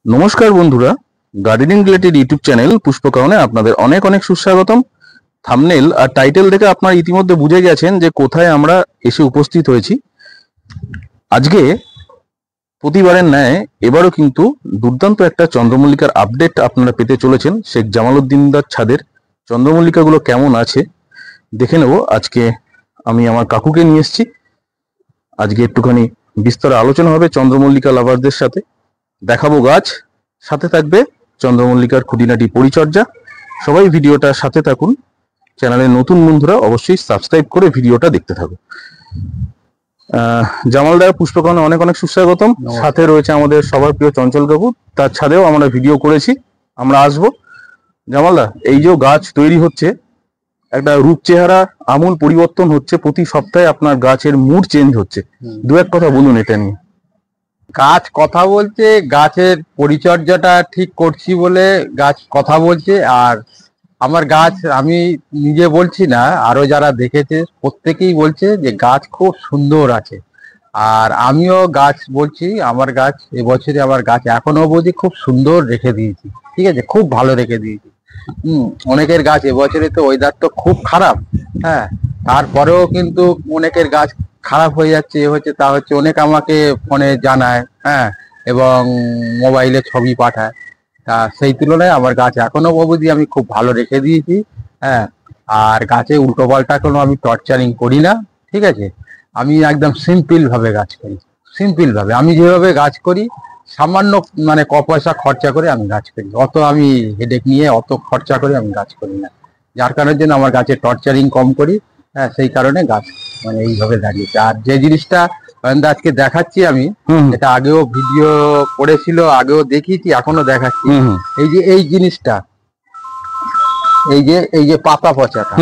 নমস্কার বন্ধুরা, gardening related YouTube channel পুষ্পকাননে আপনাদের অনেক অনেক সুস্বাগতম। থাম্বনেল আর টাইটেল দেখে আপনারা ইতিমধ্যে বুঝে গেছেন যে কোথায় আমরা এসে উপস্থিত হয়েছি। আজকে প্রতিবারের ন্যায় এবারও কিন্তু দুর্দান্ত একটা চন্দ্রমল্লিকার আপডেট আপনারা পেতে চলেছেন। শেখ জামালউদ্দিনদার ছাদের চন্দ্রমল্লিকাগুলো কেমন আছে দেখে নেব। আজকে আমি আমার কাকুকে নিয়ে এসেছি। আজকে একটুখানি বিস্তর আলোচনা হবে চন্দ্রমল্লিকা লাভারদের সাথে, দেখাবো গাছ, সাথে থাকবে চন্দ্রমল্লিকার খুঁটিনাটি পরিচর্যা। সবাই ভিডিওটা সাথে থাকুন। চ্যানেলের নতুন বন্ধুরা অবশ্যই সাবস্ক্রাইব করে ভিডিওটা দেখতে থাকুন। জামালদা পুষ্পকাননে অনেক অনেক সুস্বাগতম। সাথে রয়েছে আমাদের সবার প্রিয় চঞ্চল কাকু, তার ছাদেও আমরা ভিডিও করেছি, আমরা আসবো। জামালদা, এই যে গাছ তৈরি হচ্ছে, একটা রূপ চেহারা আমূল পরিবর্তন হচ্ছে, প্রতি সপ্তাহে আপনার গাছের মুড চেঞ্জ হচ্ছে, দু এক কথা বলুন এটা নিয়ে। গাছ কথা বলছে, গাছের পরিচর্যাটা ঠিক করছি বলে গাছ কথা বলছে। আর আমার গাছ আমি নিজে বলছি না, আরো যারা দেখেছে প্রত্যেকেই বলছে যে গাছ খুব সুন্দর আছে। আর আমিও গাছ বলছি, আমার গাছ এবছরে আমার গাছ এখনো অবধি খুব সুন্দর রেখে দিয়েছি, ঠিক আছে, খুব ভালো রেখে দিয়েছি। অনেকের গাছ এবছরে তো ওয়েদার তো খুব খারাপ, হ্যাঁ, তারপরেও কিন্তু অনেকের গাছ খারাপ হয়ে যাচ্ছে, এ হচ্ছে তা হচ্ছে, অনেক আমাকে ফোনে জানায়, হ্যাঁ, এবং মোবাইলে ছবি পাঠায়। তা সেই তুলনায় আমার গাছ এখনো অবধি আমি খুব ভালো রেখে দিয়েছি, হ্যাঁ। আর গাছে উল্টো পাল্টা কোনো আমি টর্চারিং করি না, ঠিক আছে। আমি একদম সিম্পল ভাবে গাছ করি, সিম্পল ভাবে। আমি যেভাবে গাছ করি, সামান্য মানে ক পয়সা খরচা করে আমি গাছ করি, অত আমি হেডেক নিয়ে অত খরচা করে আমি গাছ করি না। যার কারণের জন্য আমার গাছে টর্চারিং কম করি, হ্যাঁ, সেই কারণে গাছ মানে এইভাবে দাঁড়িয়েছে। আর যে জিনিসটা আজকে দেখাচ্ছি আমি, এটা আগেও ভিডিও করেছিল, আগেও দেখিয়েছি, এখনো দেখাচ্ছি। এই জিনিসটা, এই যে পাতা পচাটা,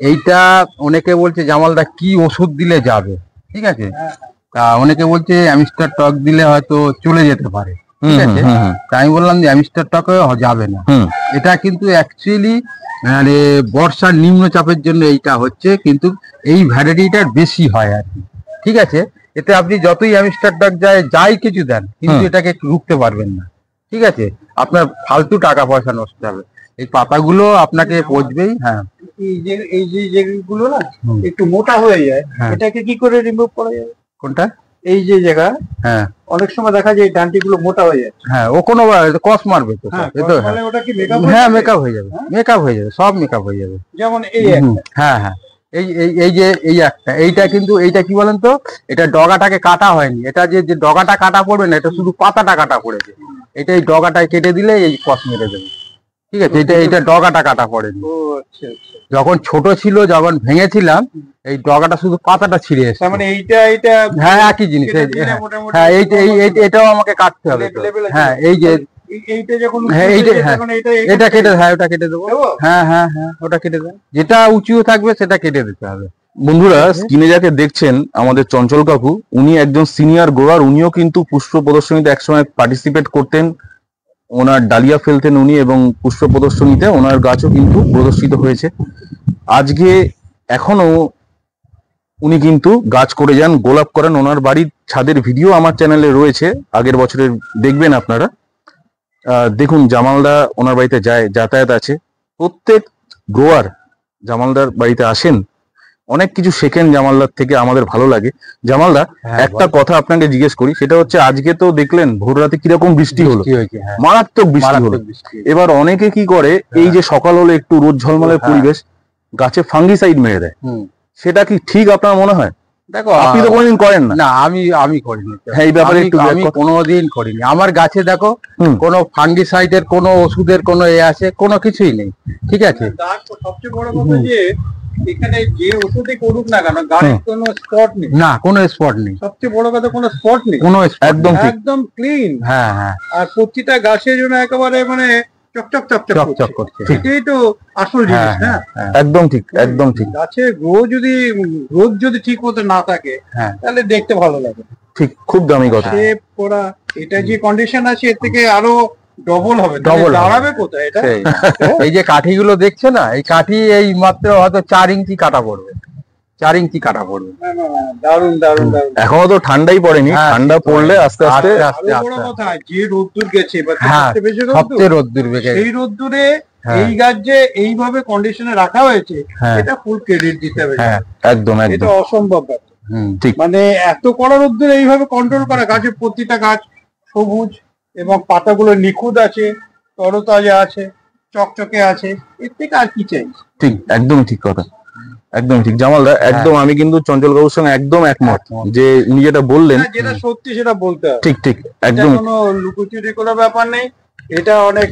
এইটা অনেকে বলছে জামালদা কি ওষুধ দিলে যাবে, ঠিক আছে। তা অনেকে বলছে অ্যামিস্টার টক দিলে হয়তো চলে যেতে পারে, ঠিক আছে। তা আমি বললাম যে অ্যামিস্টার টকে যাবে না। এটা কিন্তু অ্যাকচুয়ালি মানে বর্ষার নিম্নচাপের জন্য এইটা হচ্ছে, কিন্তু এই ভ্যারাইটিটার বেশি হয় আর কি, ঠিক আছে। এতে আপনি যতই অ্যামিস্টার টক যাই কিছু দেন, কিন্তু এটাকে রুখতে পারবেন না, ঠিক আছে। আপনার ফালতু টাকা পয়সা নষ্ট হবে। এই পাতাগুলো আপনাকে পচবেই। হ্যাঁ, এই যে যেগুলো না একটু মোটা হয়ে যায়, এটাকে কি করে রিমুভ করা যাবে? কোনটা? এই যে জায়গা, হ্যাঁ, অনেক সময় দেখা যায় ডান্টি গুলো মোটা হয়ে যায়। হ্যাঁ, ও কোনো কস মারবে তো, ওটা কি মেকআপ? হ্যাঁ, মেকআপ হয়ে যাবে, মেকআপ হয়ে যাবে, সব মেকআপ হয়ে যাবে। যেমন এই হ্যাঁ হ্যাঁ, এই যে এই একটা, এইটা কিন্তু এইটা কি বলেন তো, এটা ডগাটাকে কাটা হয়নি। এটা যে ডগাটা কাটা পড়বে না, এটা শুধু পাতাটা কাটা পড়েছে। এটা এই ডগাটায় কেটে দিলে এই কস মেরে দেবে, ঠিক আছে। এটা ডগাটা কাটা পড়েনি। যখন ছোট ছিল, যখন ভেঙেছিলাম, এই ডগাটা শুধু পাতাটা ছিঁড়ে এসেছে। মানে এইটা হ্যাঁ, একই জিনিস। হ্যাঁ, এটাও আমাকে কাটতে হবে। হ্যাঁ, এই যে এইটা যখন এটা কেটে, হ্যাঁ, ওটা কেটে দেবো। হ্যাঁ হ্যাঁ হ্যাঁ, ওটা কেটে দেবো। যেটা উঁচু থাকবে সেটা কেটে দিতে হবে। বন্ধুরা, স্ক্রিনে যাকে দেখছেন আমাদের চঞ্চল কাকু, উনি একজন সিনিয়র গ্রোয়ার। উনিও কিন্তু পুষ্প প্রদর্শনীতে একসময় পার্টিসিপেট করতেন, ওনার ডালিয়া ফেলতেন উনি, এবং পুষ্প প্রদর্শনীতে ওনার গাছও কিন্তু প্রদর্শিত হয়েছে। আজকে এখনো উনি কিন্তু গাছ করে যান, গোলাপ করেন। ওনার বাড়ির ছাদের ভিডিও আমার চ্যানেলে রয়েছে, আগের বছরের, দেখবেন আপনারা। দেখুন, জামালদা ওনার বাড়িতে যায়, যাতায়াত আছে। প্রত্যেক গ্রোয়ার জামালদার বাড়িতে আসেন, অনেক কিছু শেখেন জামালদার থেকে, আমাদের ভালো লাগে। জামালদা, একটা কথা আপনাকে জিজ্ঞেস করি, সেটা হচ্ছে আজকে তো দেখলেন ভোর রাতে কিরকম বৃষ্টি হলো, মারাত্মক বৃষ্টি হলো। এবার অনেকে কি করে, এই যে সকাল হলে একটু রোদ ঝলমলের পরিবেশ, গাছে ফাঙ্গিসাইড মেরে দেয়। সেটা কি ঠিক আপনার মনে হয়? দেখো, আপনি তো কোনোদিন করেন না। না, আমি করিনি। হ্যাঁ, এই ব্যাপারে আমি কোনোদিন করিনি। আমার গাছে দেখো কোনো ফাঙ্গিসাইডের কোনো ওষুধের কোনো আছে, কোনো কিছুই নেই, ঠিক আছে। সবচেয়ে বড় কথা যে এখানে যে ওষুধে করুক না কেন, গাছের কোনো স্পট নেই। না, কোনো স্পট নেই। সবচেয়ে বড় কথা, কোনো স্পট নেই, কোনো একদম একদম ক্লিন। হ্যাঁ হ্যাঁ, আর প্রতিটা গাছের জন্য একেবারে মানে চকচক চকচক চকচক করছে। এটাই তো আসল জিনিস না? একদম ঠিক, একদম ঠিক। গাছের গ্রোথ যদি ঠিক মতো না থাকে, তাহলে দেখতে ভালো লাগে। ঠিক, খুব দামি কথা। এটা যে কন্ডিশন আছে, এর থেকে আরো ডবল হবে। দাঁড়াবে কোথায় এটা? এই যে কাঠিগুলো দেখছো না, এই কাঠি এই মাত্র হয়তো 4 ইঞ্চি কাটা পড়বে, 4 ইঞ্চি কাটা পড়বে। দারুন দারুন দারুন। এখনো তো ঠান্ডাই পড়েনি, হ্যাঁ, ঠান্ডা পড়লে আস্তে আস্তে আরো বড় কথা, যে রোদ্দুর গেছে এবার তো হ্যাঁ সবচেয়ে বেশি সবচেয়ে রোদ্দুর, রোদ্দুর বেগে সেই রোদ্দুরে হ্যাঁ। এই গাছ যে এইভাবে কন্ডিশনে রাখা হয়েছে, হ্যাঁ। এটা ফুল ক্রেডিট দিতে হবে। হ্যাঁ একদম এটা একদম অসম্ভব ব্যাপার। ঠিক। মানে এত কড়া রোদ্দুরে এইভাবে কন্ট্রোল করা, গাছের প্রতিটা গাছ সবুজ এবং পাতাগুলো নিখুঁত আছে, তরতাজা আছে, চকচকে আছে, এর থেকে আর কি চাই? ঠিক, একদমই ঠিক কথা, একদমই ঠিক জামালদা, একদম আমি কিন্তু চঞ্চল বাবুর সঙ্গে একদম একমত যে উনি যেটা বললেন। না, যেটা সত্যি সেটা বলতে হবে। ঠিক ঠিক, এটা একদম কোনো লুকোচুরি কোনো ব্যাপার নেই, এটা অনেক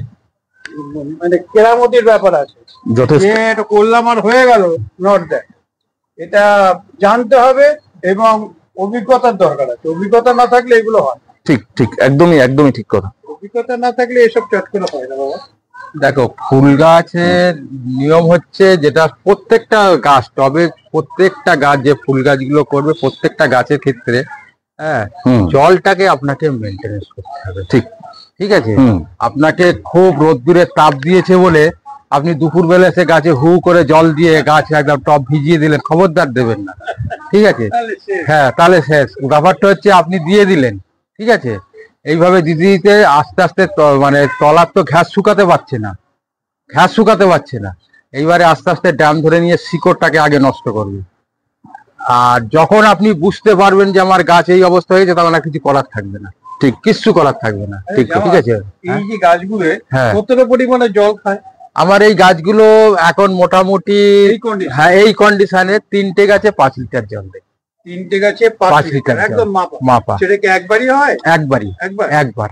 মানে কেরামতির ব্যাপার আছে। যথেষ্ট। যে এটা করলাম আর হয়ে গেল, নট দ্যাট। এটা জানতে হবে এবং অভিজ্ঞতার দরকার আছে, অভিজ্ঞতা না থাকলে এগুলো হয় না। ঠিক ঠিক, একদমই একদমই ঠিক কথা। অভিজ্ঞতা না থাকলে এসব চট করে হয় না বাবা। দেখো, ফুল গাছের নিয়ম হচ্ছে যেটা প্রত্যেকটা গাছ, তবে প্রত্যেকটা গাছ যে ফুল গাছগুলো করবে প্রত্যেকটা গাছের ক্ষেত্রে হ্যাঁ জলটাকে আপনাকে মেনটেনেন্স করতে হবে। ঠিক ঠিক আছে, আপনাকে খুব রোদ্দুরের তাপ দিয়েছে বলে আপনি দুপুর বেলা এসে গাছে হু করে জল দিয়ে গাছ একদম টপ ভিজিয়ে দিলেন, খবরদার দেবেন না। ঠিক আছে, তাহলে শেষ। হ্যাঁ তাহলে শেষ। ব্যাপারটা হচ্ছে আপনি দিয়ে দিলেন, ঠিক আছে, এইভাবে দিতে দিতে আস্তে আস্তে মানে তলার তো ঘাস শুকাতে পারছে না, ঘাস শুকাতে পারছে না, এইবারে আস্তে আস্তে ড্যাম ধরে নিয়ে শিকড়টাকে আগে নষ্ট করবে। আর যখন আপনি বুঝতে পারবেন যে আমার গাছ এই অবস্থা হয়েছে, তখন আর কিছু করার থাকবে না। ঠিক, কিচ্ছু করার থাকবে না। ঠিক, ঠিক আছে। এই যে গাছগুলো হ্যাঁ, কতটা পরিমাণে জল খায়? আমার এই গাছগুলো এখন মোটামুটি এই condition? হ্যাঁ এই কন্ডিশনে 3টে গাছে 5 লিটার জল দেয়। 3টে গাছে 5 5 লিটার, লিটার একদম মাপা। মাপা। সেটা কি একবারই হয়? একবারই, একবার? একবার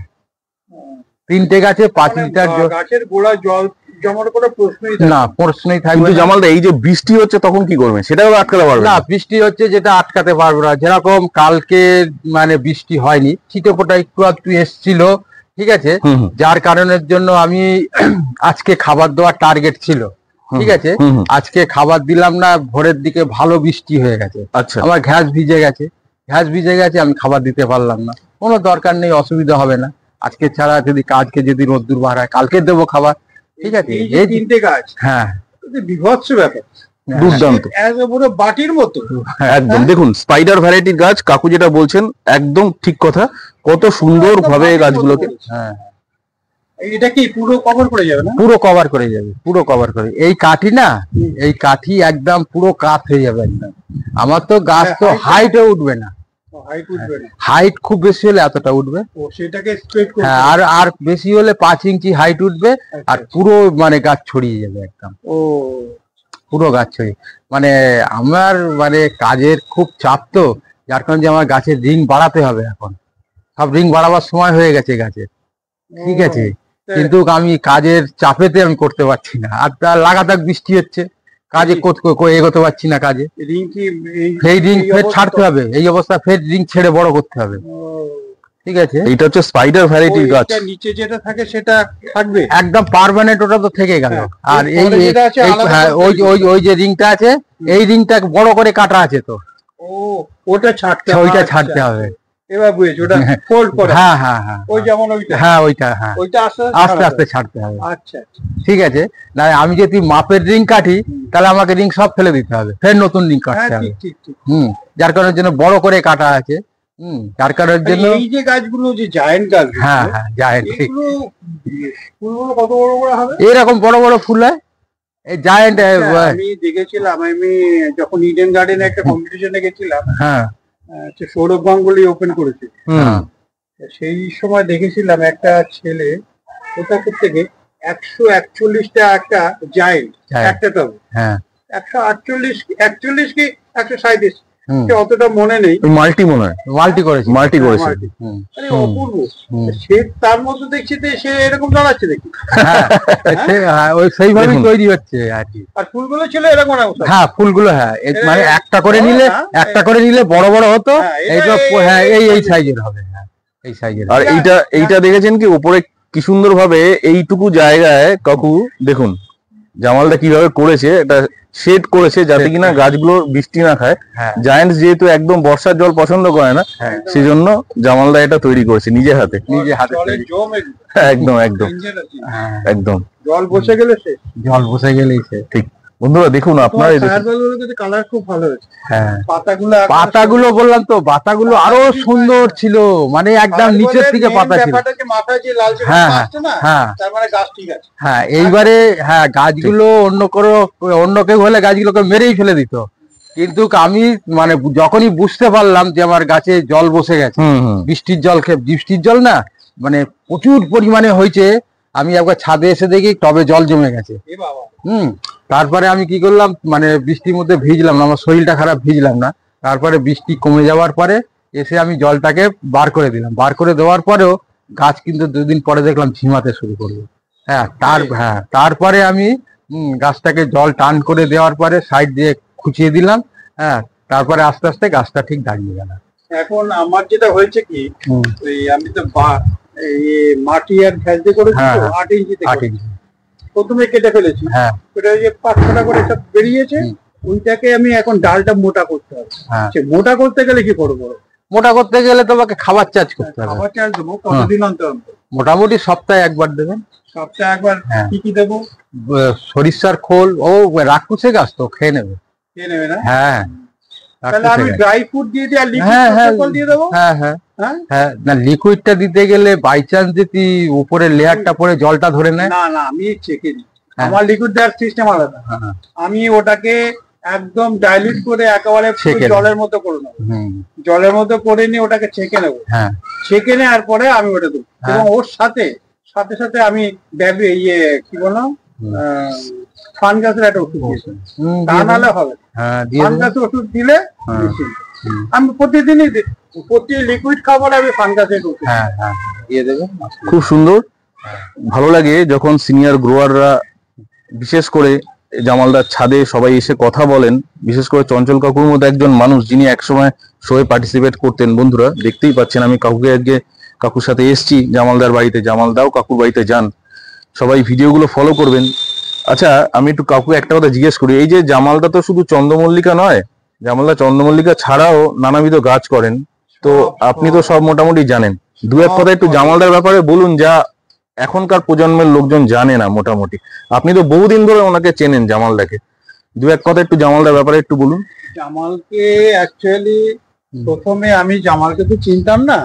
3টে গাছে 5 মানে লিটার জল। গাছের গোড়ায় জল জমার কোনো প্রশ্নই থাকে না, প্রশ্নই থাকবে কিন্তু না। জামালদা, এই যে বৃষ্টি হচ্ছে তখন কি করবেন, সেটাও আটকাতে পারবেন না, না? বৃষ্টি হচ্ছে যেটা আটকাতে পারবো না। যেরকম কালকে মানে বৃষ্টি হয়নি, ছিটেফোঁটা একটু একটু এসছিল, ঠিক আছে, যার কারণের জন্য আমি আজকে খাবার দেওয়ার টার্গেট ছিল, ঠিক আছে, আজকে খাবার দিলাম না, ভোরের দিকে ভালো বৃষ্টি হয়ে গেছে, আচ্ছা, আমার ঘাস ভিজে গেছে, ঘাস ভিজে গেছে, আমি খাবার দিতে পারলাম না। কোনো দরকার নেই, অসুবিধা হবে না। আজকে ছাড়া যদি কাজকে যদি রোদ্দুর বার হয়, কালকে দেবো খাবার, ঠিক আছে। এই যে এই 3টে গাছ, হ্যাঁ, এটা বিভৎস ব্যাপার, দুর্দান্ত, পুরো বাটির মতো। একদম। দেখুন, স্পাইডার ভ্যারাইটির গাছ, কাকু যেটা বলছেন একদম ঠিক কথা, কত সুন্দর ভাবে এই গাছগুলোকে। হ্যাঁ, এটা কি পুরো কভার করে যাবে না? পুরো কভার করে যাবে, পুরো কভার করে। এই কাঠি না, এই কাঠি একদম পুরো কাঠ হয়ে যাবে একদম। আমার তো গাছ তো হাইটে উঠবে না, হাইট উঠবে না। হাইট খুব বেশি হলে এতটা উঠবে, ও সেটাকে স্ট্রেট করতে হ্যাঁ, আর আর বেশি হলে 5 ইঞ্চি হাইট উঠবে, আর পুরো মানে গাছ ছড়িয়ে যাবে একদম, ও পুরো গাছ ছড়িয়ে। মানে আমার মানে কাজের খুব চাপ তো, যার কারণে আমার গাছের রিং বাড়াতে হবে। এখন সব রিং বাড়াবার সময় হয়ে গেছে গাছের, ঠিক আছে, কিন্তু আমি কাজের চাপেতে আমি করতে পারছি না। আর তার লাগাতার বৃষ্টি হচ্ছে, কাজে এগোতে পারছি না কাজে। রিং কি সেই রিং ফের ছাড়তে হবে, এই অবস্থা ফের রিং ছেড়ে বড় করতে হবে, ঠিক আছে। এইটা হচ্ছে স্পাইডার ভ্যারাইটির গাছ। নিচে যেটা থাকে সেটা থাকবে একদম পার্মানেন্ট, ওটা তো থেকে গেল। আর এই এরপরে যেটা আছে আলাদা হ্যাঁ, ওই ওই যে রিংটা আছে, এই রিংটা বড় করে কাটা আছে তো, ও ওটা ছাড়তে হবে। ওইটা ছাড়তে হবে। এবার বুঝেছি, ওটা ফোল্ড করে। হ্যাঁ হ্যাঁ হ্যাঁ, ওই যেমন ওইটা, হ্যাঁ ওইটা, হ্যাঁ ওইটা আস্তে আস্তে আস্তে ছাড়তে হবে। আচ্ছা আচ্ছা, ঠিক আছে, না আমি যদি মাপের রিং কাটি, তাহলে আমাকে রিং সব ফেলে দিতে হবে, ফের নতুন রিং হ্যাঁ কাটতে হবে। ঠিক ঠিক ঠিক। যার কারণের জন্য বড় করে কাটা আছে। যার কারণের জন্য এই যে গাছগুলো যে জায়ান্ট গাছ, হ্যাঁ হ্যাঁ জায়েন্ট, ঠিক। এগুলো ফুলগুলো কত বড় বড় হবে? এরকম বড় বড় ফুল হয়, এই জায়েন্ট। আমি দেখেছিলাম, আমি যখন ইডেন গার্ডেনে একটা কম্পিটিশনে গেছিলাম, হ্যাঁ, সৌরভ গাঙ্গুলি ওপেন করেছে, হ্যাঁ, সেই সময় দেখেছিলাম একটা ছেলে কোথা থেকে 141টা একটা জায়েন্ট, Giant, একটা টবে হ্যাঁ, 141 কি 137, অতটা মনে নেই। মাল্টি মনে হয়, মাল্টি করেছি, মাল্টি করেছে। আরে অপূর্ব, সে তার মধ্যে দেখছি যে সে এরকম দাঁড়াচ্ছে দেখি, হ্যাঁ, ওই সেইভাবেই দেখুন। তৈরি হচ্ছে আর কি। আর ফুলগুলো ছিল এরকম অবস্থা। হ্যাঁ, ফুলগুলো হ্যাঁ, মানে একটা করে নিলে, একটা করে নিলে বড় বড় হতো, হ্যাঁ, এইটা এটা হ্যাঁ এই সাইজের হবে, হ্যাঁ এই সাইজের। আর এইটা দেখেছেন কি উপরে কি সুন্দর ভাবে এইটুকু জায়গায় কাকু দেখুন জামালদা কিভাবে করেছে, এটা শেড করেছে যাতে কিনা গাছগুলো বৃষ্টি না খায়। হ্যাঁ, জায়ান্টস যেহেতু একদম বর্ষার জল পছন্দ করে না, হ্যাঁ, সেজন্য জামালদা এটা তৈরি করেছে নিজের হাতে। নিজে হাতে জলের তৈরি। জম এগুলো, একদম একদম danger আছে। হ্যাঁ, একদম। জল বসে গেলে সে জল বসে গেলেই সে। ঠিক। বন্ধুরা দেখুন আপনারা এই দেখুন। ফায়ারবলগুলো কিন্তু কালার খুব ভালো হয়েছে। হ্যাঁ, পাতাগুলো পাতাগুলো বললাম তো, পাতাগুলো আরো সুন্দর ছিল, মানে একদম নিচের দিকে পাতা ছিল। ব্যাপারটা যে মাথায় যে লালচে হ্যাঁ, পাতা আসছে না, হ্যাঁ। তার মানে গাছ ঠিক আছে। হ্যাঁ, এইবারে হ্যাঁ গাছগুলো অন্য কেউ হলে গাছগুলোকে মেরেই ফেলে দিত, কিন্তু আমি মানে যখনই বুঝতে পারলাম যে আমার গাছে জল বসে গেছে, বৃষ্টির জল না, মানে প্রচুর পরিমাণে হয়েছে, আমি একবার ছাদে এসে দেখি টবে জল জমে গেছে। এ বাবা, তারপরে আমি কি করলাম, মানে বৃষ্টির মধ্যে ভিজলাম না, আমার শরীরটা খারাপ, ভিজলাম না। তারপরে বৃষ্টি কমে যাওয়ার পরে এসে আমি জলটাকে বার করে দিলাম, বার করে দেওয়ার পরেও গাছ কিন্তু 2 দিন পরে দেখলাম ঝিমাতে শুরু করলো। হ্যাঁ, তারপরে আমি গাছটাকে জল টান করে দেওয়ার পরে সাইড দিয়ে খুঁচিয়ে দিলাম। হ্যাঁ, তারপরে আস্তে আস্তে গাছটা ঠিক দাঁড়িয়ে গেল। এখন আমার যেটা হয়েছে কি, ওই আমি তো এই মাটি আর ফেলতে করেছি, হ্যাঁ, 8 ইঞ্চিতে 8 ইঞ্চি। প্রথমে কেটে ফেলেছি। হ্যাঁ, ওটা যে 5-6টা করে সব বেরিয়েছে, ওইটাকে আমি এখন ডালটা মোটা করতে হবে। হ্যাঁ। সে মোটা করতে গেলে কি করবো? মোটা করতে গেলে তোমাকে খাবার চার্জ করতে হবে। খাবার চাল দেবো কতদিন অন্তর অন্তর? মোটামুটি সপ্তাহে একবার দেবেন। সপ্তাহে একবার? হ্যাঁ। কি কি দেবো? সরিষার খোল, ও রাক্ষসে গাছ তো খেয়ে নেবে। খেয়ে নেবে না? হ্যাঁ, তাহলে আমি ড্রাই ফ্রুট দিয়ে দিই আর হ্যাঁ, হ্যাঁ। লিকুইড দিয়ে দেবো? হ্যাঁ, হ্যাঁ, হ্যাঁ, হ্যাঁ। না, লিকুইডটা দিতে গেলে বাই চান্স যদি উপরে লেয়ারটা পরে জলটা ধরে নেয়। না না, আমি চেকে দিই। হ্যাঁ। আমার লিকুইড দেওয়ার সিস্টেম আলাদা। হ্যাঁ, আমি ওটাকে একদম ডাইলিউট করে একেবারে পুরো ছেঁকে নেবো। জলের মতো করে নেবো। জলের মতো করে নিয়ে ওটাকে ছেঁকে নেবো। হ্যাঁ, ছেঁকে নেওয়ার পরে আমি ওটা দেবো, হ্যাঁ। এবং ওর সাথে সাথে সাথে আমি কি বলো, ফানগাসের একটা ওষুধ দিয়েছি। তা নাহলে হবে না। হ্যাঁ, দিয়ে দেবেন। ফানগাসের ওষুধ দিলে হ্যাঁ। বেশি। আমি প্রতিদিনই প্রতি লিকুইড খাবারে আমি ফানগাসের ওষুধ দিই। হ্যাঁ, হ্যাঁ, দিয়ে দেবেন। খুব সুন্দর, ভালো লাগে যখন সিনিয়র গ্রোয়াররা, বিশেষ করে জামালদার ছাদে সবাই এসে কথা বলেন। বিশেষ করে চঞ্চল কাকুর মতো একজন মানুষ যিনি একসময় শোয়ে পার্টিসিপেট করতেন। বন্ধুরা দেখতেই পাচ্ছেন, আমি কাকুর সাথে এসছি জামালদার বাড়িতে, জামালদাও কাকুর বাড়িতে যান, সবাই ভিডিওগুলো ফলো করবেন। আচ্ছা, আমি একটু কাকু একটা কথা জিজ্ঞেস করি, এই যে জামালদা তো শুধু চন্দ্রমল্লিকা নয়, জামালদা চন্দ্রমল্লিকা ছাড়াও নানাবিধ গাছ করেন, তো আপনি তো সব মোটামুটি জানেন। দু এক কথা একটু জামালদার ব্যাপারে বলুন, যা এখনকার প্রজন্মের লোকজন জানে না মোটামুটি। আপনি তো বহুদিন ধরে ওনাকে চেনেন জামালদাকে, দু এক কথা একটু জামালদার ব্যাপারে একটু বলুন। জামালকে অ্যাকচুয়ালি প্রথমে আমি জামালকে তো চিনতাম না।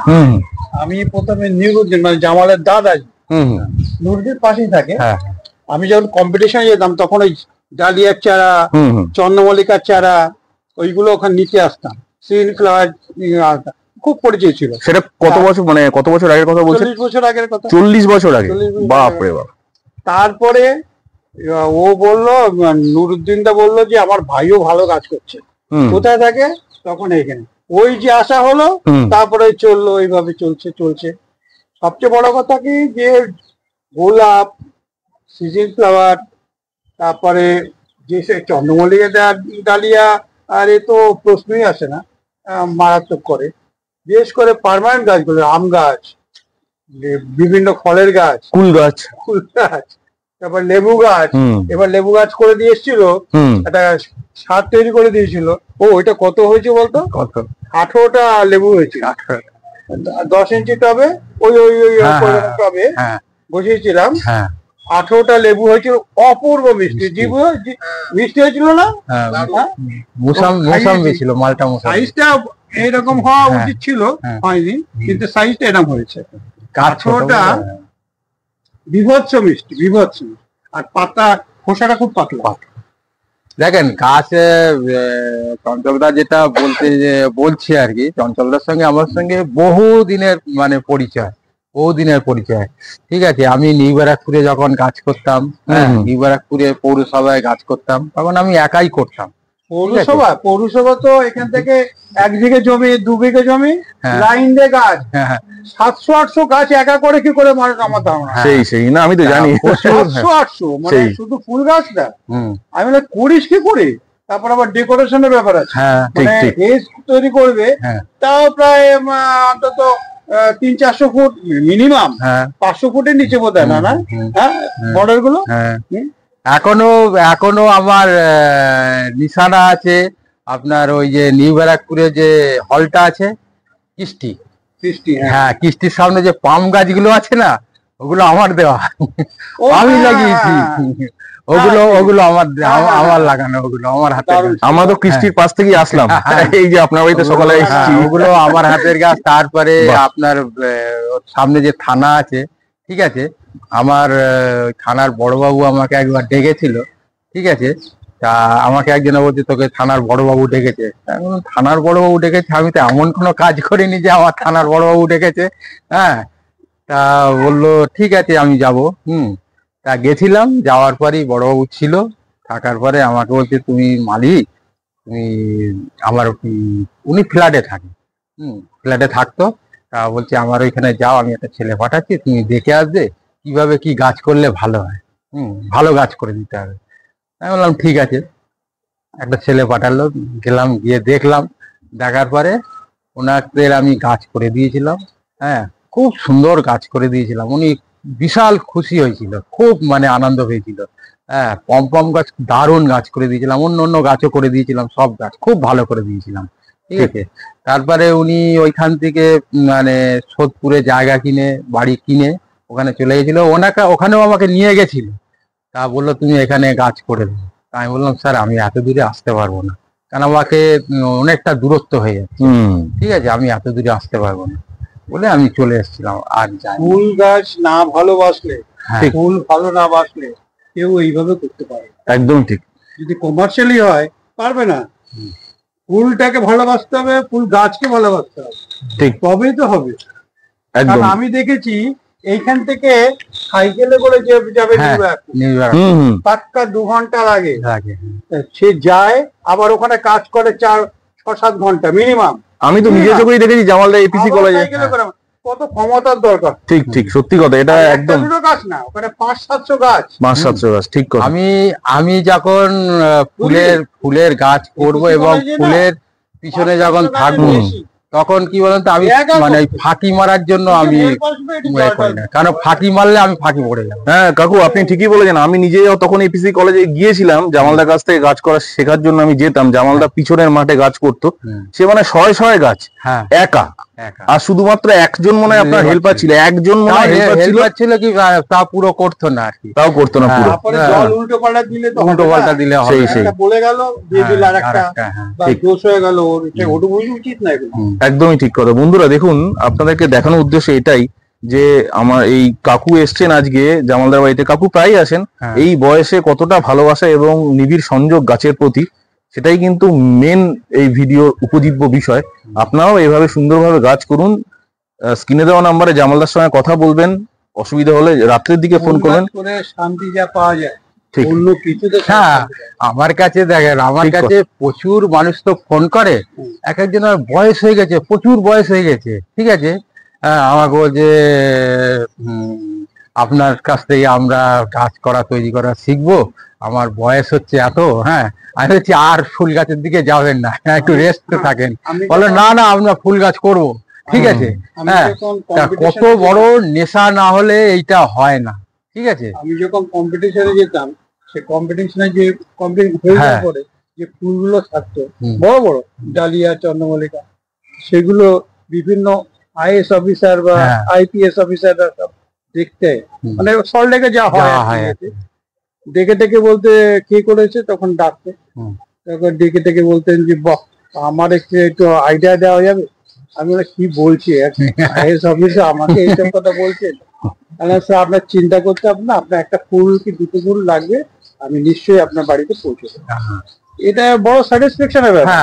আমি প্রথমে নুরুদ্দিন, মানে জামালের দাদা, নুরুদ্দিন পাশেই থাকে। হ্যাঁ, আমি যখন কম্পিটিশনে যেতাম তখন ওই ডালিয়ার চারা, চন্দ্রমল্লিকার চারা, ওইগুলো ওখানে নিতে আসতাম। সিন ফ্লাওয়ার খুব পরিচয় ছিল। সেটা কত বছর, মানে কত বছর আগের কথা বলছেন? 40 বছর আগের কথা। 40 বছর আগে? 40 বছর বাপ আগে। রে বাপ। তারপরে ও বললো, নুরুদ্দিনটা বললো যে আমার ভাইও ভালো কাজ করছে। কোথায় থাকে? তখন এখানে। ওই যে আসা হলো, তারপরে চললো, এইভাবে চলছে। সবচেয়ে বড় কথা কি, যে গোলাপ, সিজন ফ্লাওয়ার, তারপরে যে চন্দ্রমল্লিকা ডালিয়া, আর এ তো প্রশ্নই আসে না, মারাত্মক করে। বিশেষ করে পার্মানেন্ট গাছগুলো, আম গাছ, বিভিন্ন ফলের গাছ, কুল গাছ, তারপর লেবু গাছ। এবার লেবু গাছ করে দিয়ে এসেছিল, একটা সার তৈরি করে দিয়েছিল। ওইটা কত হয়েছে বলতো? কত? 18টা লেবু হয়েছিল। 10 ইঞ্চি টবে, ওই টবে বসিয়েছিলাম। 18টা লেবু হয়েছিল, অপূর্ব মিষ্টি। মিষ্টি হয়েছিল না? মোসাম্বি ছিল, মালটা মোসাম্বি। সাইজটা এরকম হওয়া উচিত ছিল, হয়নি, কিন্তু সাইজটা এরকম হয়েছে। 18টা বিভৎস মিষ্টি। আর পাতা, খোসাটা খুব পাতলা। দেখেন গাছে চঞ্চলদা যেটা বলছি আর কি, চঞ্চলদার সঙ্গে আমার সঙ্গে বহুদিনের পরিচয়। ঠিক আছে, আমি নিউ ব্যারাকপুরে যখন কাজ করতাম, নিউ ব্যারাকপুরে পৌরসভায় কাজ করতাম, তখন আমি একাই করতাম। পৌরসভা তো এখান থেকে 1 বিঘে জমি, 2 বিঘে জমি, লাইন দিয়ে গাছ, 700-800 গাছ একা করে কি করে মানুষ, আমার ধারণা। সেই না, আমি তো জানি 700-800, মানে শুধু ফুল গাছটা। আমি বলে করিস কি করে? তারপর আবার ডেকোরেশনের ব্যাপার আছে, মানে হেজ তৈরি করবে, তাও প্রায় অন্তত 300-400 ফুট মিনিমাম, 500 ফুটের নিচে বোধ হয় না? হ্যাঁ, বর্ডার গুলো এখনো আমার নিশানা আছে। আপনার ওই যে নিউ ব্যারাকপুরে যে হলটা আছে, কিস্টি, হ্যাঁ, কিস্টির সামনে যে পাম গাছগুলো আছে না, ওগুলো আমার দেওয়া, আমি লাগিয়েছি। ওগুলো আমার লাগানো, ওগুলো আমার হাতের গাছ। আমরা তো কৃষ্টির পাশ থেকেই আসলাম, এই যে আপনার বাড়িতে সকালে এসেছি। ওগুলো আমার হাতের গাছ। তারপরে আপনার সামনে যে থানা আছে, ঠিক আছে, আমার থানার বড়বাবু আমাকে একবার ডেকেছিল, ঠিক আছে। তা আমাকে একজন বলছে তোকে থানার বড়বাবু ডেকেছে। থানার বড়বাবু ডেকেছে, আমি তো এমন কোনো কাজ করিনি যে আমার থানার বড়বাবু ডেকেছে। হ্যাঁ, তা বললো ঠিক আছে আমি যাব। তা গেছিলাম, যাওয়ার পরই বড়বাবু ছিল, থাকার পরে আমাকে বলছে তুমি মালিক, তুমি আমার উনি ফ্ল্যাটে থাকে, ফ্ল্যাটে থাকতো। তা বলছে আমার ওইখানে যাও, আমি একটা ছেলে পাঠাচ্ছি, তুমি দেখে আসবে কিভাবে কি গাছ করলে ভালো হয়, ভালো গাছ করে দিতে হবে। আমি বললাম ঠিক আছে। একটা ছেলে পাঠালো, গেলাম, গিয়ে দেখলাম, দেখার পরে ওনাদের আমি গাছ করে দিয়েছিলাম। হ্যাঁ, খুব সুন্দর গাছ করে দিয়েছিলাম। উনি বিশাল খুশি হয়েছিল, খুব মানে আনন্দ হয়েছিল। হ্যাঁ, পম গাছ দারুণ গাছ করে দিয়েছিলাম, অন্য গাছও করে দিয়েছিলাম, সব গাছ খুব ভালো করে দিয়েছিলাম, ঠিক আছে। তারপরে উনি ওইখান থেকে মানে সোদপুরে জায়গা কিনে, বাড়ি কিনে ওখানে চলে গেছিল। ওখানেও আমাকে নিয়ে গেছিল। তা বললো তুমি এখানে গাছ করে দেবো। আমি বললাম স্যার আমি এত দূরে আসতে পারবো না, কারণ আমাকে অনেকটা দূরত্ব হয়ে যাচ্ছে, ঠিক আছে, আমি এত দূরে আসতে পারবো না বলে আমি চলে এসেছিলাম। আর যাই, ফুল গাছ না ভালোবাসলে, ফুল ভালো না বাসলে কেউ এইভাবে করতে পারে? একদম ঠিক। যদি কমার্শিয়ালি হয় পারবে না। ফুলটাকে ভালোবাসতে হবে, ফুল গাছকে ভালোবাসতে হবে, ঠিক, তবেই তো হবে। একদম। আমি দেখেছি এইখান থেকে সাইকেলে করে যাবে পাক্কা 2 ঘন্টা লাগে, সে যায় আবার ওখানে কাজ করে 6-7 ঘন্টা মিনিমাম। আমি তো নিজে চোখেই দেখেছি জামালদা এপিসি কলেজে। কত ক্ষমতার দরকার। ঠিক ঠিক, সত্যি কথা, এটা একদম। দুটো গাছ না, ওখানে 500-700 গাছ, 500-700 গাছ, ঠিক কথা। আমি যখন ফুলের গাছ করব এবং ফুলের পিছনে যখন থাকবো, তখন কি বলেন তো, আমি মানে ফাঁকি মারার জন্য আমি করি না, কারণ ফাঁকি মারলে আমি ফাঁকি পড়ে যাবো। হ্যাঁ কাকু, আপনি ঠিকই বলেছেন। আমি নিজেও তখন এপিসি কলেজে গিয়েছিলাম, জামালদার কাছ থেকে গাছ করা শেখার জন্য আমি যেতাম। জামালদা পিছনের মাঠে গাছ করতো, সে মানে শয়ে গাছ একা, আর শুধুমাত্র একজন মনে হয় আপনার হেল্পার ছিল, একজন মনে হয় হেল্পার ছিল কি, তা পুরো করতো না আর কি, তাও করতো না পুরো। জল উল্টো পাল্টা দিলে তো উল্টো পাল্টা দিলে সেই বলে গেল, দিয়ে দিল আরেকটা, দোষ হয়ে গেল, ওটা উচিত না। একদমই ঠিক কথা। বন্ধুরা দেখুন, আপনাদেরকে দেখানোর উদ্দেশ্য এটাই যে আমার এই কাকু এসছেন আজকে জামালদার বাড়িতে। কাকু প্রায় আসেন। এই বয়সে কতটা ভালোবাসা এবং নিবিড় সংযোগ গাছের প্রতি, সেটাই কিন্তু মেন এই ভিডিও উপজীব্য বিষয়। আপনারাও এভাবে সুন্দরভাবে গাছ করুন। স্ক্রিনে দেওয়া নাম্বারে জামালদার সঙ্গে কথা বলবেন, অসুবিধা হলে রাত্রের দিকে ফোন করবেন। শান্তি যা পাওয়া যায় ঠিক, অন্য কিছুতে। হ্যাঁ, আমার কাছে দেখেন, আমার কাছে প্রচুর মানুষ তো ফোন করে, এক একজনের বয়স হয়ে গেছে, প্রচুর বয়স হয়ে গেছে, ঠিক আছে। হ্যাঁ, আমাকে বলছে আপনার কাছ থেকে আমরা গাছ করা তৈরি করা শিখবো, আমার বয়স হচ্ছে এত। হ্যাঁ, আমি বলছি আর ফুল গাছের দিকে যাবেন না, একটু রেস্ট থাকেন। বলে না না আমরা ফুল গাছ করবো, ঠিক আছে। হ্যাঁ, কত বড় নেশা না হলে এইটা হয় না, ঠিক আছে। আমি যখন কম্পিটিশনে যেতাম, সে কম্পিটিশনে যে পরে যে ফুলগুলো থাকতো বড় বড় ডালিয়া, চন্দ্রমল্লিকা, সেগুলো বিভিন্ন আইএস অফিসার বা আইপিএস অফিসাররা সব দেখতে, মানে সল্টলেকে যা হয় দেখে দেখে বলতে কে করেছে, তখন ডাকতে, তখন ডেকে বলতেন যে বাহ, আমার একটু আইডিয়া দেওয়া যাবে। আমি কি বলছি, আইএস অফিসার আমাকে এইসব কথা বলছেন? স্যার আপনার চিন্তা করতে হবে না, আপনার একটা ফুল কি দুটো ফুল লাগবে, আমি নিশ্চয়ই আপনার বাড়িতে পৌঁছে দেবো। এটা বড় স্যাটিসফ্যাকশনের ব্যাপার।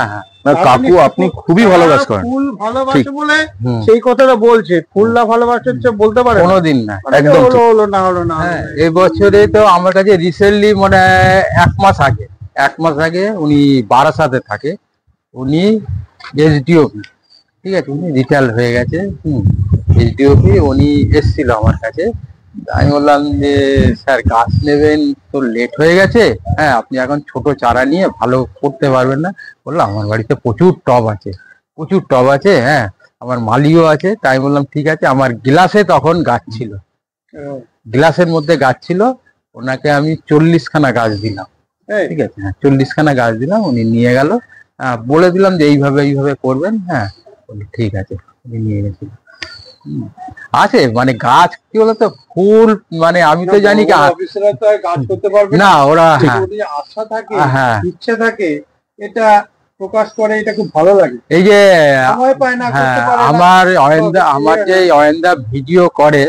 কাকু আপনি খুবই ভালো কাজ করেন। ফুল ভালোবাসে বলে সেই কথাটা বলছে, ফুল না ভালোবাসে বলতে পারে কোনোদিন না, একদম হলো না। এই বছরে তো আমার কাছে রিসেন্টলি মানে 1 মাস আগে উনি বারাসাতে থাকে, উনি এসডিওপি, ঠিক আছে, উনি রিটায়ার হয়ে গেছে। এসডিওপি উনি এসছিল আমার কাছে। আমি বললাম যে স্যার গাছ নেবেন তো লেট হয়ে গেছে, হ্যাঁ আপনি এখন ছোট চারা নিয়ে ভালো করতে পারবেন না। বললাম আমার বাড়িতে প্রচুর টব আছে, হ্যাঁ আমার মালিও আছে। তাই বললাম ঠিক আছে। আমার গ্লাসে তখন গাছ ছিল, গ্লাসের মধ্যে গাছ ছিল, ওনাকে আমি 40খানা গাছ দিলাম, ঠিক আছে। হ্যাঁ, 40খানা গাছ দিলাম, উনি নিয়ে গেল, বলে দিলাম যে এইভাবে করবেন। হ্যাঁ, ঠিক আছে, উনি নিয়ে গেছিল। আছে মানে গাছ কি বলতো ফুল, মানে আমি তো জানি কি অফিসাররা তো আর গাছ করতে পারবে না, ওরা যদি আশা থাকে, হ্যাঁ ইচ্ছা থাকে, এটা প্রকাশ করে, এটা খুব ভালো লাগে। এই যে সময় পায় না, হ্যাঁ করতে পারে না। আমার যে অয়েন্দা ভিডিও করে,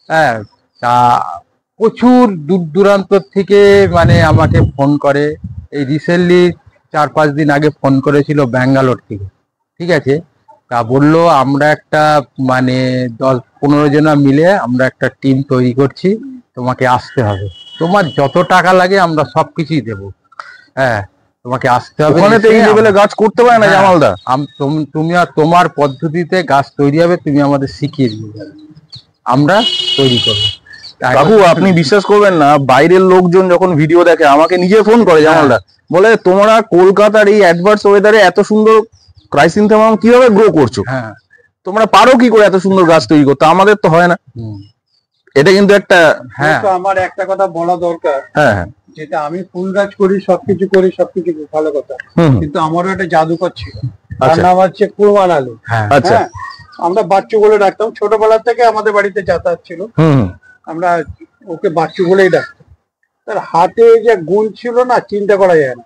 হ্যাঁ তা প্রচুর দূর দূরান্ত থেকে মানে আমাকে ফোন করে। এই রিসেন্টলি 4-5 দিন আগে ফোন করেছিল ব্যাঙ্গালোর থেকে, ঠিক আছে। তা বললো আমরা একটা মানে 10-15 জনা মিলে আমরা একটা টিম তৈরি করছি, তোমাকে আসতে হবে, তোমার যত টাকা লাগে আমরা সবকিছুই দেবো, হ্যাঁ তোমাকে আসতে হবে। ওখানে তো এই লেভেলে গাছ করতে পারে না জামালদা। তুমি আর তোমার পদ্ধতিতে গাছ তৈরি হবে, তুমি আমাদের শিখিয়ে দিয়ে যাবে, আমরা তৈরি করবো। কাকু আপনি বিশ্বাস করবেন না, বাইরের লোকজন যখন ভিডিও দেখে আমাকে নিজে ফোন করে জামালদা, বলে তোমরা কলকাতার এই অ্যাডভার্স ওয়েদারে এত সুন্দর ক্রাইসিনথেমাম কিভাবে গ্রো করছো, হ্যাঁ তোমরা পারো কি করে এত সুন্দর গাছ তৈরি করতে, আমাদের তো হয় না। এটা কিন্তু একটা হ্যাঁ আমার একটা কথা বলা দরকার, হ্যাঁ হ্যাঁ যেটা আমি ফুল গাছ করি, সবকিছু করি, সবকিছু ভালো কথা, কিন্তু আমারও একটা জাদুকর ছিল, তার নাম হচ্ছে কুরবান আলী। আচ্ছা, আমরা বাচ্চু বলে ডাকতাম, ছোটবেলা থেকে আমাদের বাড়িতে যাতায়াত ছিল, আমরা ওকে বাচ্চু বলেই ডাকতাম। তার হাতে যে গুণ ছিল না, চিন্তা করা যায় না।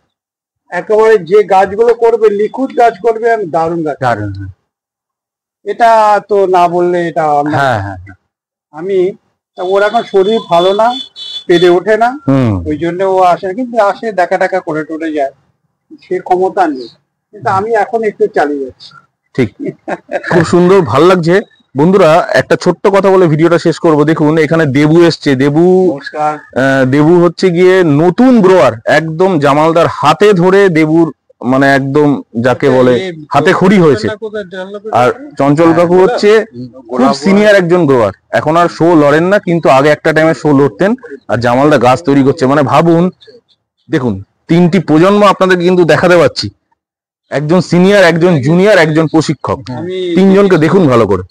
একেবারে যে গাছগুলো করবে, লিকুইড গাছ করবে, আর দারুণ গাছ। এটা তো না বললে এটা আমি, ওর এখন শরীর ভালো না, পেরে ওঠে না, ওই জন্য ও আসে না, কিন্তু আসে দেখা টাকা করে টোরে যায়, সে ক্ষমতা নেই, কিন্তু আমি এখন একটু চালিয়ে যাচ্ছি। ঠিক, খুব সুন্দর, ভালো লাগছে। বন্ধুরা একটা ছোট্ট কথা বলে ভিডিওটা শেষ করব। দেখুন এখানে দেবু এসছে, দেবু হচ্ছে গিয়ে নতুন গ্রোয়ার, একদম জামালদার হাতে ধরে দেবুর মানে একদম যাকে বলে হাতে খড়ি হয়েছে। আর চঞ্চল কাকু হচ্ছে খুব সিনিয়র একজন গ্রোয়ার, এখন আর শো লড়েন না, কিন্তু আগে একটা টাইমে শো লড়তেন। আর জামালদা গাছ তৈরি করছে, মানে ভাবুন, দেখুন 3টি প্রজন্ম আপনাদের কিন্তু দেখাতে পাচ্ছি, একজন সিনিয়র, একজন জুনিয়র, একজন প্রশিক্ষক, 3জনকে দেখুন ভালো করে।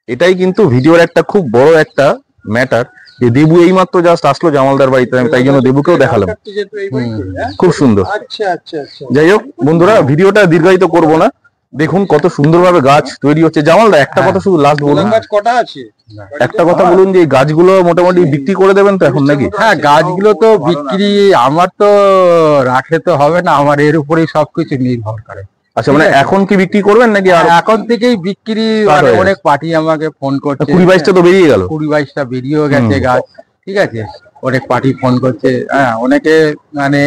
এটাই কিন্তু ভিডিওর একটা খুব বড় একটা ম্যাটার, যে দেবু এইমাত্র জাস্ট আসলো জামালদার বাড়িতে, আমি তাই জন্য দেবুকেও দেখালাম। খুব সুন্দর। যাই হোক বন্ধুরা, ভিডিওটা দীর্ঘায়িত করব না, দেখুন কত সুন্দরভাবে গাছ তৈরি হচ্ছে। জামালদা একটা কথা শুধু লাস্ট বলুন, একটা কথা বলুন, যে এই গাছগুলো মোটামুটি বিক্রি করে দেবেন তো এখন নাকি? হ্যাঁ গাছগুলো তো বিক্রি আমার তো রাখলে তো হবে না, আমার এর উপরেই সবকিছু নির্ভর করে। আচ্ছা, মানে এখন কি বিক্রি করবেন নাকি? আর এখন থেকেই বিক্রি, অনেক পার্টি আমাকে ফোন করছে। 20-22টা তো বেরিয়ে গেল, 20-22টা বেরিয়েও গেছে গাছ, ঠিক আছে। অনেক পার্টি ফোন করছে, হ্যাঁ অনেকে মানে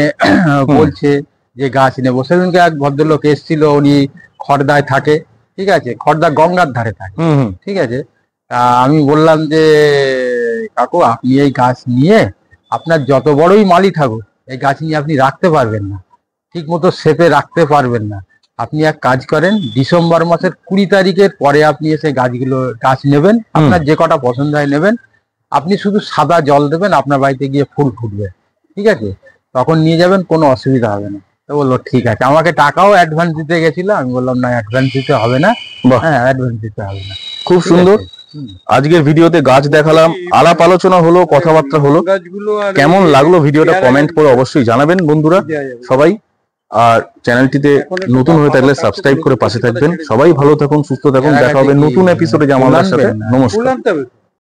বলছে যে গাছ নেবো। সেদিনকে এক ভদ্রলোক এসেছিল, উনি খড়দায় থাকে, ঠিক আছে, খড়দা গঙ্গার ধারে থাকে, ঠিক আছে। আমি বললাম যে কাকু আপনি এই গাছ নিয়ে, আপনার যত বড়ই মালি থাকুক, এই গাছ নিয়ে আপনি রাখতে পারবেন না, ঠিক মতো শেপে রাখতে পারবেন না। আপনি এক কাজ করেন, ডিসেম্বর মাসের 20 তারিখের পরে আপনি এসে গাছ নেবেন, আপনার যে কটা পছন্দ হয় নেবেন, আপনি শুধু সাদা জল দেবেন, আপনার বাড়িতে গিয়ে ফুল ফুটবে, ঠিক আছে, তখন নিয়ে যাবেন, কোনো অসুবিধা হবে না। তো বললো ঠিক আছে। আমাকে টাকাও অ্যাডভান্স দিতে গেছিল, আমি বললাম না অ্যাডভান্স দিতে হবে না, হ্যাঁ অ্যাডভান্স দিতে হবে না। খুব সুন্দর। আজকের ভিডিওতে গাছ দেখালাম, আলাপ আলোচনা হলো, কথাবার্তা হলো, কেমন লাগলো ভিডিওটা কমেন্ট করে অবশ্যই জানাবেন বন্ধুরা সবাই। আর চ্যানেলটিতে নতুন হয়ে থাকলে সাবস্ক্রাইব করে পাশে থাকবেন। সবাই ভালো থাকুন, সুস্থ থাকুন, দেখা হবে নতুন এপিসোডে জামালদার সাথে। নমস্কার।